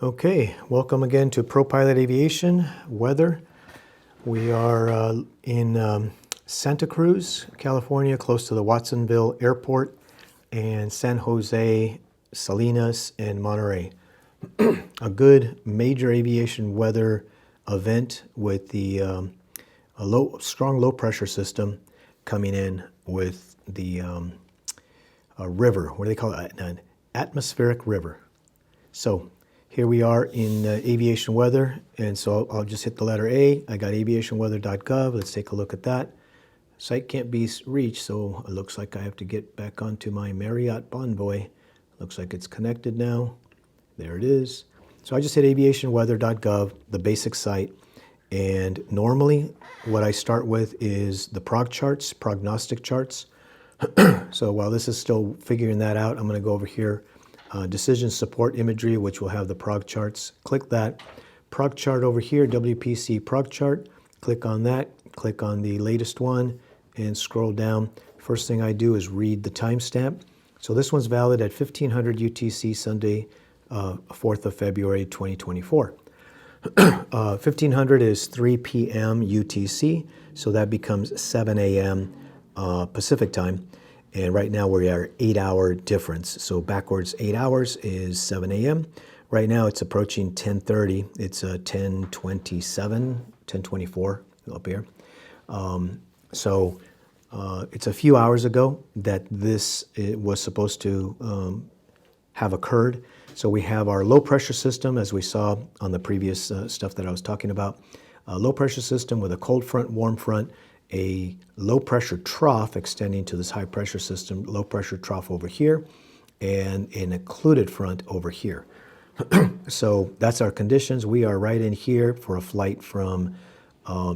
Okay, welcome again to ProPilot Aviation weather. We are in Santa Cruz, California, close to the Watsonville Airport, and San Jose, Salinas, and Monterey. A good major aviation weather event with the strong low pressure system coming in with the a river. What do they call it? An atmospheric river. So here we are in aviation weather, and so I'll just hit the letter A. I got aviationweather.gov. Let's take a look at that. Site can't be reached, so it looks like I have to get back onto my Marriott Bonvoy. Looks like it's connected now. There it is. So I just hit aviationweather.gov, the basic site, and normally what I start with is the prog charts, prognostic charts. So while this is still figuring that out, I'm going to go over here, decision support imagery, which will have the prog charts. Click that. Prog chart over here, WPC prog chart. Click on that. Click on the latest one and scroll down. First thing I do is read the timestamp. So this one's valid at 1500 UTC Sunday, 4th of February 2024. 1500 is 3 p.m. UTC, so that becomes 7 a.m. Pacific time. And right now we are 8-hour difference. So backwards 8 hours is 7 a.m. Right now it's approaching 10:30. It's 10:27, 10:24 up here. It's a few hours ago that this was supposed to have occurred. So we have our low pressure system, as we saw on the previous stuff that I was talking about. A low pressure system with a cold front, warm front, a low pressure trough extending to this high pressure system, low pressure trough over here, and an occluded front over here. So that's our conditions. We are right in here for a flight from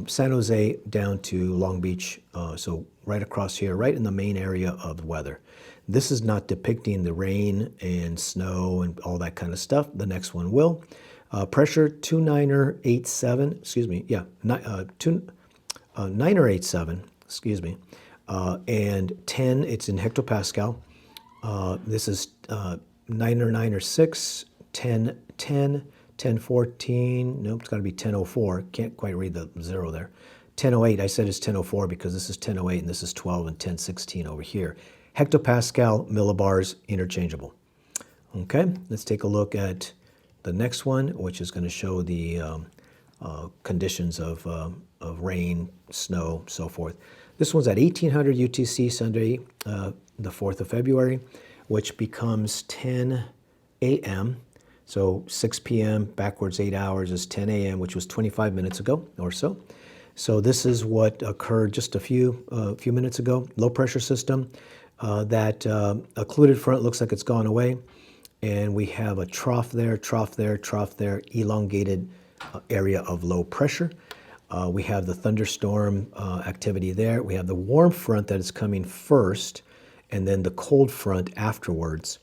San Jose down to Long Beach, so right across here, right in the main area of the weather. This is not depicting the rain and snow and all that kind of stuff. The next one will. Pressure 2987, excuse me, yeah, 987, excuse me, and 10, it's in hectopascal. This is 996, 1010, 1014, nope, it's got to be 1004, can't quite read the zero there. 1008, I said it's 1004 because this is 1008 and this is 12 and 1016 over here. Hectopascal, millibars, interchangeable. Okay, let's take a look at the next one, which is going to show the conditions of rain, snow, so forth. This one's at 1800 UTC Sunday, the 4th of February, which becomes 10 a.m. So 6 p.m. backwards 8 hours is 10 a.m., which was 25 minutes ago or so. So this is what occurred just a few minutes ago. Low pressure system. That occluded front looks like it's gone away. And we have a trough there, trough there, trough there, elongated area of low pressure. We have the thunderstorm activity there. We have the warm front that is coming first, and then the cold front afterwards.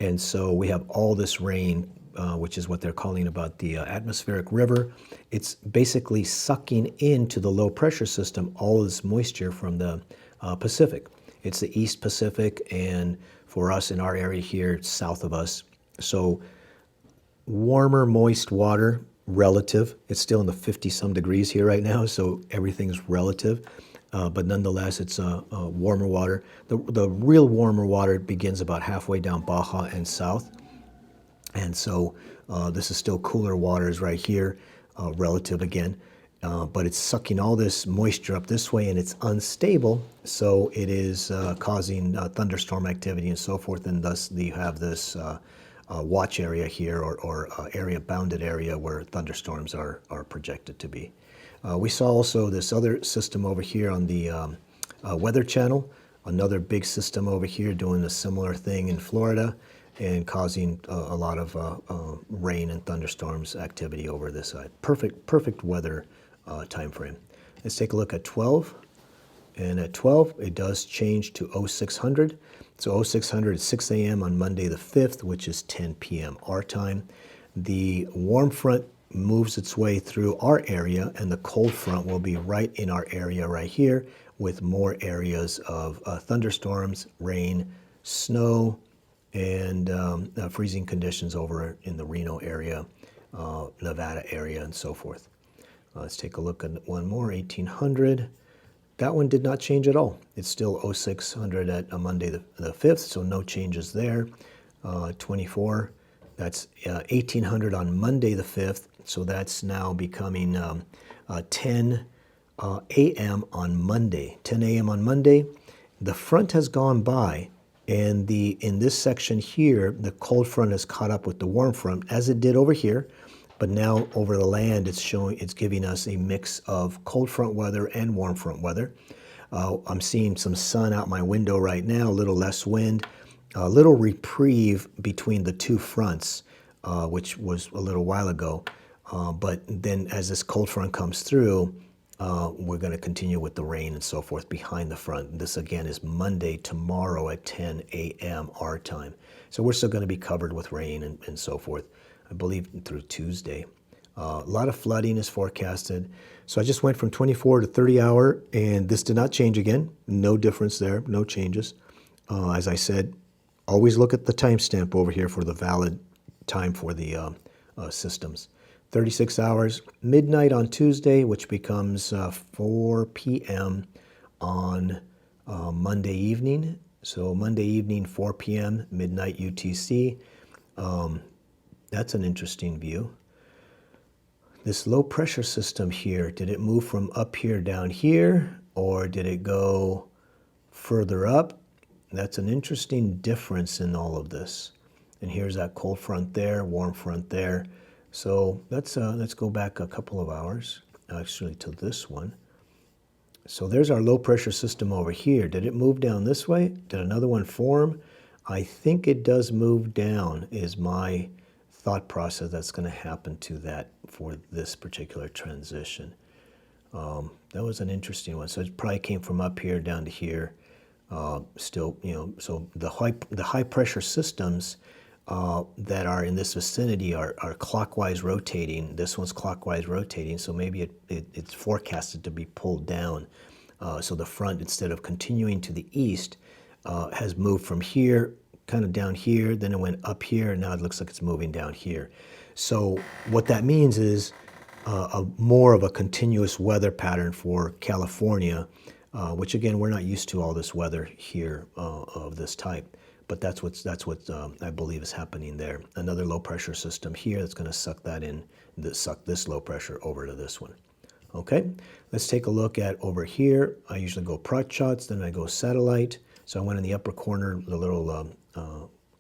And so we have all this rain, which is what they're calling about the atmospheric river. It's basically sucking into the low pressure system all this moisture from the Pacific. It's the East Pacific, and for us in our area here, it's south of us. So warmer, moist water, relative. It's still in the 50-some degrees here right now, so everything's relative. But nonetheless, it's warmer water. The real warmer water begins about halfway down Baja and south. And so this is still cooler waters right here, relative again. But it's sucking all this moisture up this way, and it's unstable, so it is causing thunderstorm activity and so forth, and thus you have this watch area here, or area bounded area where thunderstorms are projected to be. We saw also this other system over here on the Weather Channel, another big system over here doing a similar thing in Florida and causing a lot of rain and thunderstorms activity over this side. Perfect weather time frame. Let's take a look at 12. And at 12, it does change to 0600. So 0600 is 6 a.m. on Monday the 5th, which is 10 p.m. our time. The warm front moves its way through our area, and the cold front will be right in our area right here with more areas of thunderstorms, rain, snow, and freezing conditions over in the Reno area, Nevada area, and so forth. Let's take a look at one more, 1800. That one did not change at all. It's still 0600 at Monday the 5th, so no changes there. 24, that's 1800 on Monday the 5th, so that's now becoming 10 a.m. on Monday. 10 a.m. on Monday. The front has gone by, and in this section here, the cold front has caught up with the warm front, as it did over here. But now over the land, it's giving us a mix of cold front weather and warm front weather. I'm seeing some sun out my window right now, a little less wind, a little reprieve between the two fronts, which was a little while ago. But then as this cold front comes through, we're going to continue with the rain and so forth behind the front. This again is Monday, tomorrow at 10 a.m. our time. So we're still going to be covered with rain and so forth, I believe through Tuesday. A lot of flooding is forecasted. So I just went from 24 to 30 hour, and this did not change again. No difference there, no changes. As I said, always look at the timestamp over here for the valid time for the systems. 36 hours, midnight on Tuesday, which becomes 4 p.m. on Monday evening. So Monday evening, 4 p.m., midnight UTC. That's an interesting view. This low pressure system here, did it move from up here down here, or did it go further up? That's an interesting difference in all of this. And here's that cold front there, warm front there. So let's go back a couple of hours, actually to this one. So there's our low pressure system over here. Did it move down this way? Did another one form? I think it does move down, is my thought process that's going to happen to that for this particular transition. That was an interesting one. So it probably came from up here down to here. Still, so the high pressure systems that are in this vicinity are clockwise rotating. This one's clockwise rotating, so maybe it's forecasted to be pulled down. So the front, instead of continuing to the east, has moved from here, kind of down here, then it went up here, and now it looks like it's moving down here. So what that means is more of a continuous weather pattern for California, which again, we're not used to all this weather here of this type. But that's what I believe is happening there. Another low pressure system here that's going to suck that in, suck this low pressure over to this one. Okay, let's take a look at over here. I usually go prot shots, then I go satellite. So I went in the upper corner, the little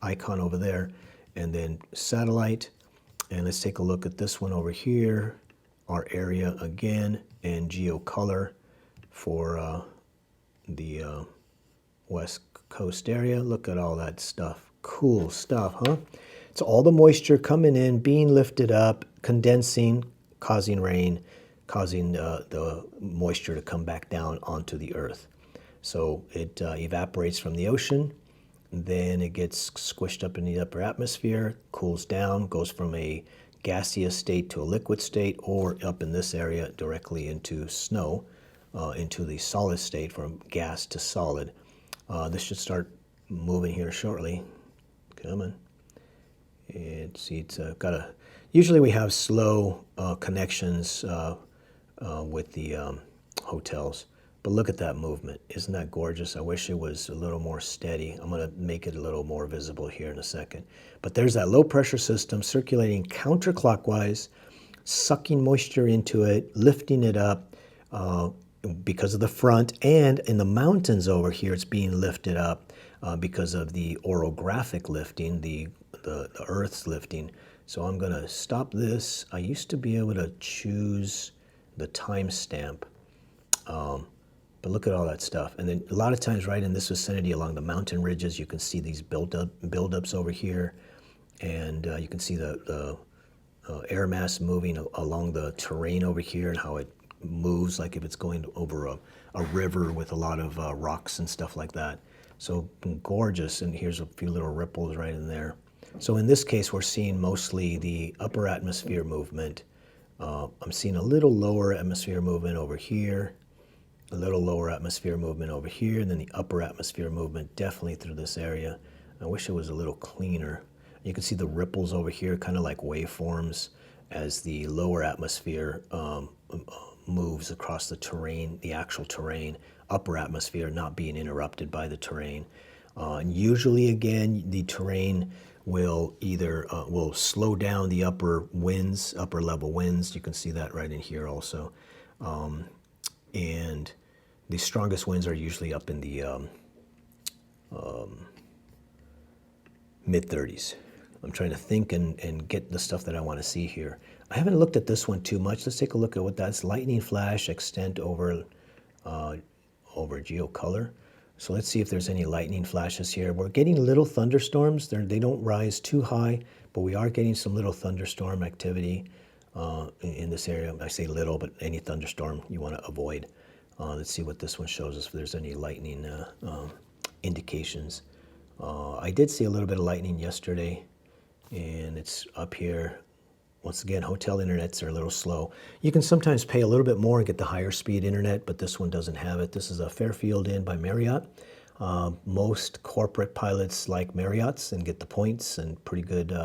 icon over there, and then satellite. And let's take a look at this one over here, our area again, and geocolor for the west coast area. Look at all that stuff. Cool stuff, huh? It's all the moisture coming in, being lifted up, condensing, causing rain, causing the moisture to come back down onto the earth. So it evaporates from the ocean, then it gets squished up in the upper atmosphere, cools down, goes from a gaseous state to a liquid state, or up in this area directly into snow, into the solid state from gas to solid. This should start moving here shortly. Come on. It's got a. Usually we have slow connections with the hotels, but look at that movement. Isn't that gorgeous? I wish it was a little more steady. I'm going to make it a little more visible here in a second. But there's that low pressure system circulating counterclockwise, sucking moisture into it, lifting it up. Because of the front, and in the mountains over here, it's being lifted up because of the orographic lifting, the Earth's lifting. So I'm going to stop this. I used to be able to choose the timestamp, but look at all that stuff. And then a lot of times right in this vicinity along the mountain ridges, you can see these buildups over here, and you can see the air mass moving along the terrain over here and how it moves like if it's going over a river with a lot of rocks and stuff like that. So gorgeous, and here's a few little ripples right in there. So in this case, we're seeing mostly the upper atmosphere movement. I'm seeing a little lower atmosphere movement over here, a little lower atmosphere movement over here, and then the upper atmosphere movement definitely through this area. I wish it was a little cleaner. You can see the ripples over here, kind of like waveforms as the lower atmosphere moves across the terrain, the actual terrain, upper atmosphere not being interrupted by the terrain. And usually, again, the terrain will either will slow down the upper winds, upper level winds. You can see that right in here also. And the strongest winds are usually up in the mid 30s. I'm trying to think and get the stuff that I want to see here. I haven't looked at this one too much. Let's take a look at what that's. Lightning flash extent over geocolor. So let's see if there's any lightning flashes here. We're getting little thunderstorms. They don't rise too high, but we are getting some little thunderstorm activity in this area. I say little, but any thunderstorm you want to avoid. Let's see what this one shows us, if there's any lightning indications. I did see a little bit of lightning yesterday, and it's up here. Once again, hotel internets are a little slow. You can sometimes pay a little bit more and get the higher speed internet, but this one doesn't have it. This is a Fairfield Inn by Marriott. Most corporate pilots like Marriott's and get the points, and pretty good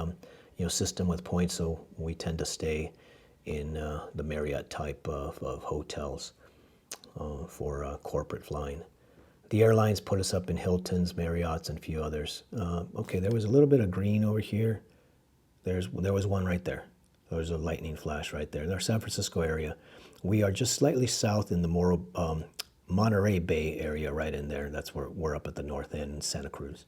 system with points, so we tend to stay in the Marriott type of hotels for corporate flying. The airlines put us up in Hilton's, Marriott's, and a few others. Okay, there was a little bit of green over here. There was one right there. There was a lightning flash right there in our San Francisco area. We are just slightly south in the Monterey Bay area, right in there. That's where we're up at the north end in Santa Cruz.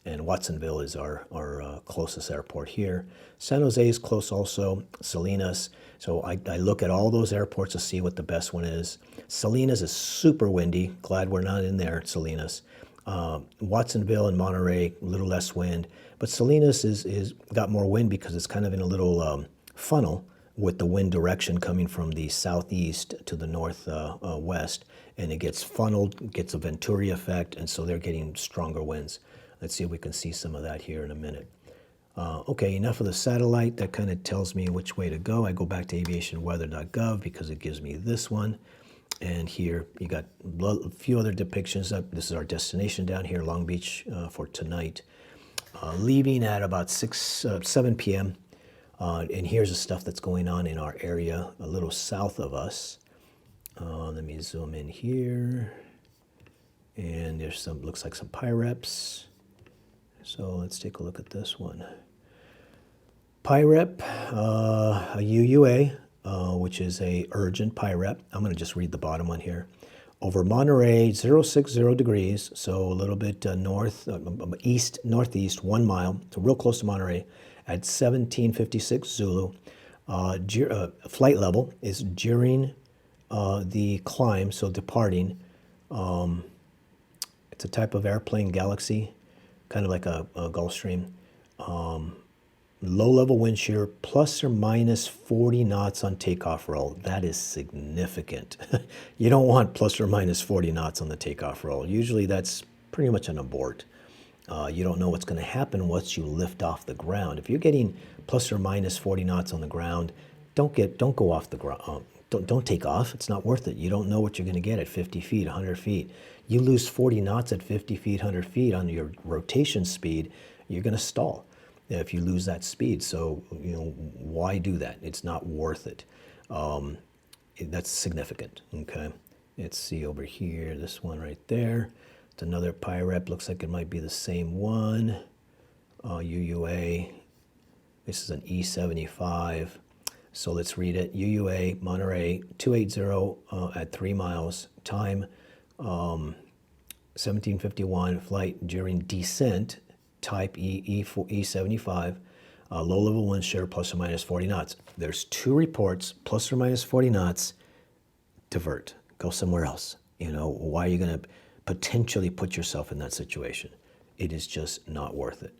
And Watsonville is our closest airport here. San Jose is close also, Salinas. So I look at all those airports to see what the best one is. Salinas is super windy. Glad we're not in there, Salinas. Watsonville and Monterey, a little less wind. But Salinas is got more wind because it's kind of in a little funnel with the wind direction coming from the southeast to the northwest. And it gets funneled, gets a Venturi effect, and so they're getting stronger winds. Let's see if we can see some of that here in a minute. Okay, enough of the satellite. That kind of tells me which way to go. I go back to aviationweather.gov because it gives me this one. And here you got a few other depictions. This is our destination down here, Long Beach, for tonight. Leaving at about 7 p.m. And here's the stuff that's going on in our area, a little south of us. Let me zoom in here. And there's looks like some PIREPs. So let's take a look at this one. PIREP, a UUA, which is a urgent PIREP. I'm going to just read the bottom one here. Over Monterey, 060 degrees, so a little bit northeast, 1 mile, so real close to Monterey, at 1756 Zulu. Flight level is during the climb, so departing. It's a type of airplane, Galaxy, kind of like a Gulfstream. Low-level wind shear, plus or minus 40 knots on takeoff roll. That is significant. You don't want plus or minus 40 knots on the takeoff roll. Usually that's pretty much an abort. You don't know what's going to happen once you lift off the ground. If you're getting plus or minus 40 knots on the ground, don't go off the ground. Don't take off. It's not worth it. You don't know what you're going to get at 50 feet, 100 feet. You lose 40 knots at 50 feet, 100 feet on your rotation speed, you're going to stall if you lose that speed. So, why do that? It's not worth it. That's significant, okay? Let's see over here, this one right there. It's another PIREP. Looks like it might be the same one. UUA. This is an E75. So let's read it. UUA, Monterey, 280 at 3 miles. Time, 1751. Flight during descent, type E75. Low-level wind shear, plus or minus 40 knots. There's 2 reports, plus or minus 40 knots. Divert. Go somewhere else. Why are you going to potentially put yourself in that situation? It is just not worth it.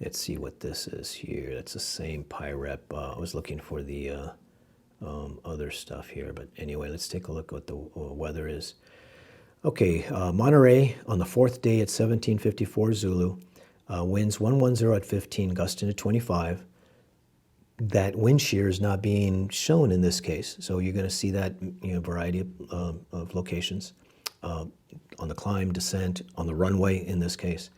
Let's see what this is here. That's the same PIREP. I was looking for the other stuff here, but anyway, let's take a look at what the weather is. Okay, Monterey on the 4th day at 1754 Zulu. Winds 110 at 15, gusting to 25. That wind shear is not being shown in this case, so you're going to see that in a variety of locations. on the climb, descent, on the runway in this case.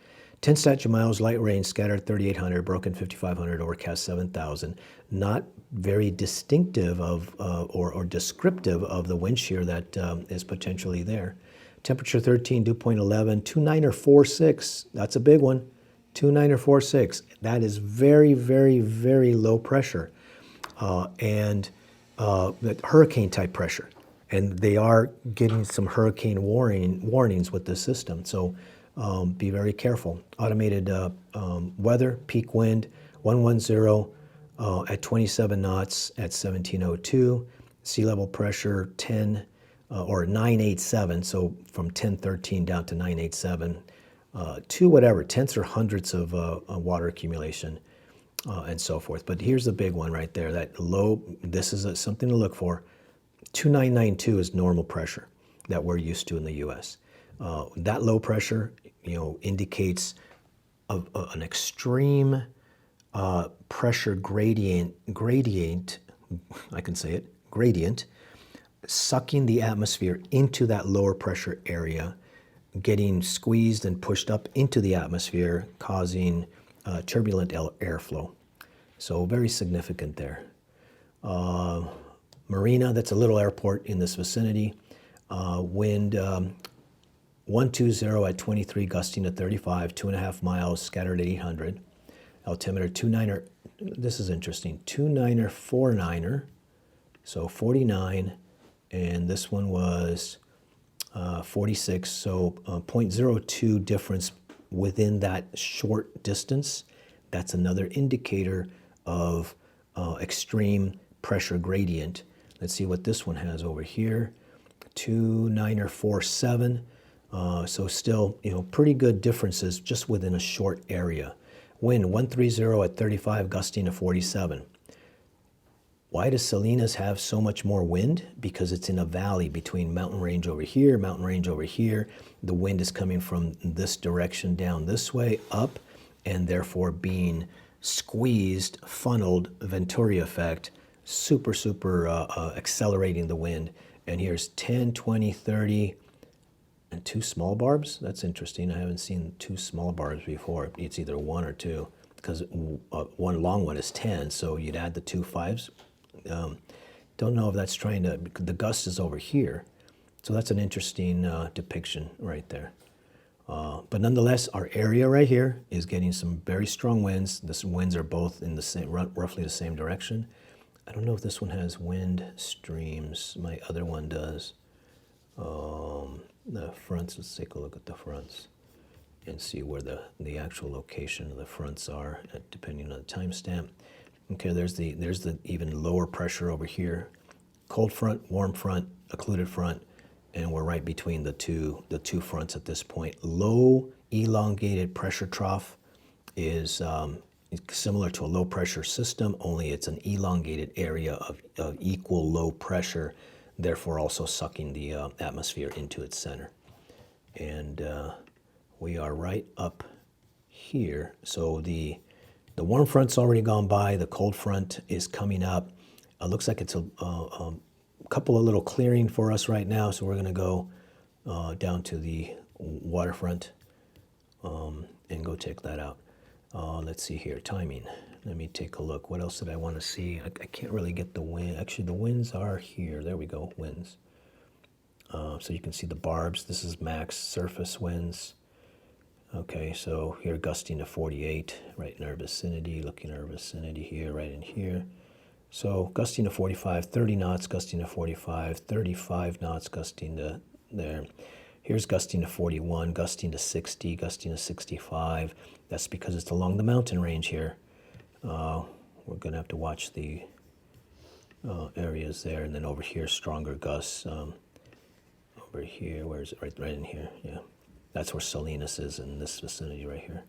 10 statute miles, light rain, scattered 3,800, broken 5,500, overcast 7,000. Not very distinctive of or descriptive of the wind shear that is potentially there. Temperature 13, dew point 11, 29 or 46. That's a big one. 29 or 46. That is very, very, very low pressure and hurricane type pressure. And they are getting some hurricane warnings with this system. So be very careful. Automated weather, peak wind, 110 at 27 knots at 1702. Sea level pressure 10 or 987. So from 1013 down to 987 to whatever, tenths or hundredths of water accumulation and so forth. But here's the big one right there, that low, this is something to look for. 2992 is normal pressure that we're used to in the U.S. That low pressure, indicates an extreme pressure gradient, I can say it, gradient, sucking the atmosphere into that lower pressure area, getting squeezed and pushed up into the atmosphere, causing turbulent airflow. So very significant there. Marina, that's a little airport in this vicinity. Wind 120 at 23, gusting to 35, 2.5 miles, scattered at 800. Altimeter 29er, this is interesting, 29er, 49er, so 49, and this one was 46, so 0.02 difference within that short distance. That's another indicator of extreme pressure gradient. Let's see what this one has over here. 29er, 47. So still, pretty good differences just within a short area. Wind 130 at 35, gusting to 47. Why does Salinas have so much more wind? Because it's in a valley between mountain range over here, mountain range over here. The wind is coming from this direction down this way, up, and therefore being squeezed, funneled, Venturi effect, super accelerating the wind. And here's 10, 20, 30, and 2 small barbs. That's interesting. I haven't seen 2 small barbs before. It's either 1 or 2, because one long one is 10, so you'd add the 2 5s. Don't know if that's trying to, the gust is over here. So that's an interesting depiction right there. But nonetheless, our area right here is getting some very strong winds. The winds are both in the same, roughly the same direction. I don't know if this one has wind streams. My other one does. The fronts, let's take a look at the fronts and see where the actual location of the fronts are, depending on the timestamp. Okay, there's the even lower pressure over here. Cold front, warm front, occluded front, and we're right between the two fronts at this point. Low elongated pressure trough is similar to a low pressure system, only it's an elongated area of equal low pressure, therefore also sucking the atmosphere into its center. And we are right up here. So the warm front's already gone by, the cold front is coming up. It looks like it's a couple of little clearing for us right now, so we're gonna go down to the waterfront and go check that out. Let's see here, timing. Let me take a look. What else did I want to see? I can't really get the wind. Actually, the winds are here. There we go, winds. So you can see the barbs. This is max surface winds. Okay, so here gusting to 48, right in our vicinity. Looking at our vicinity here, right in here. So gusting to 45, 30 knots, gusting to 45, 35 knots, gusting to there. Here's gusting to 41, gusting to 60, gusting to 65. That's because it's along the mountain range here. We're going to have to watch the areas there. And then over here, stronger gusts. Over here, where is it? Right in here, yeah. That's where Salinas is, in this vicinity right here.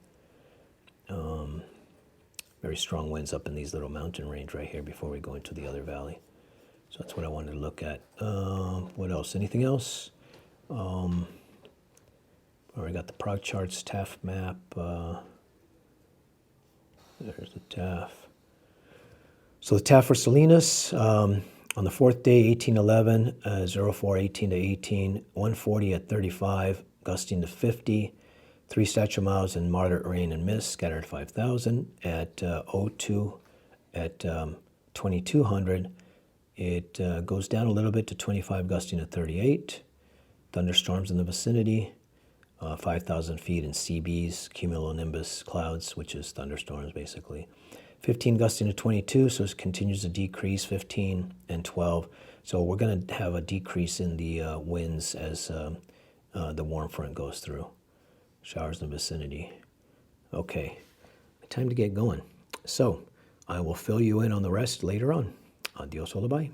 Very strong winds up in these little mountain range right here before we go into the other valley. So that's what I wanted to look at. What else? Anything else? We got the prog charts, TAF map. There's the TAF. So the TAF for Salinas, On the fourth day, 1811, 04, 18 to 18, 140 at 35, gusting to 50, 3 statute miles and moderate rain and mist, scattered 5,000. At 02, at 2200, it goes down a little bit to 25, gusting to 38. Thunderstorms in the vicinity, 5,000 feet in CBs, cumulonimbus clouds, which is thunderstorms basically. 15 gusting to 22, so it continues to decrease, 15 and 12. So we're going to have a decrease in the winds as the warm front goes through. Showers in the vicinity. Okay, time to get going. So I will fill you in on the rest later on. Adios, hola, bye.